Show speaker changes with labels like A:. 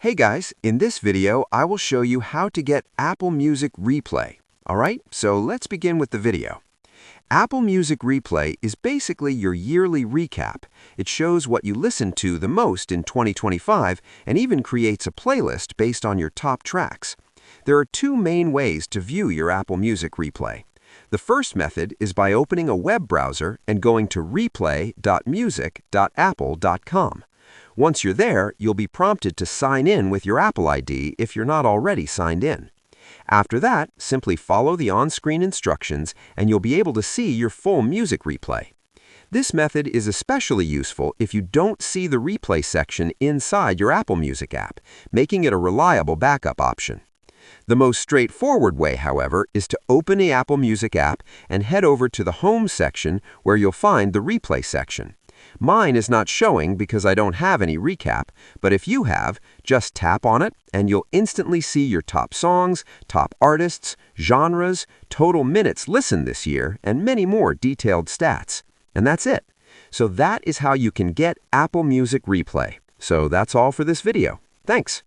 A: Hey guys, in this video, I will show you how to get Apple Music Replay. Alright, so let's begin with the video. Apple Music Replay is basically your yearly recap. It shows what you listened to the most in 2025 and even creates a playlist based on your top tracks. There are two main ways to view your Apple Music Replay. The first method is by opening a web browser and going to replay.music.apple.com. Once you're there, you'll be prompted to sign in with your Apple ID if you're not already signed in. After that, simply follow the on-screen instructions and you'll be able to see your full music replay. This method is especially useful if you don't see the replay section inside your Apple Music app, making it a reliable backup option. The most straightforward way, however, is to open the Apple Music app and head over to the Home section where you'll find the Replay section. Mine is not showing because I don't have any recap, but if you have, just tap on it and you'll instantly see your top songs, top artists, genres, total minutes listened this year, and many more detailed stats. And that's it. So that is how you can get Apple Music Replay. So that's all for this video. Thanks.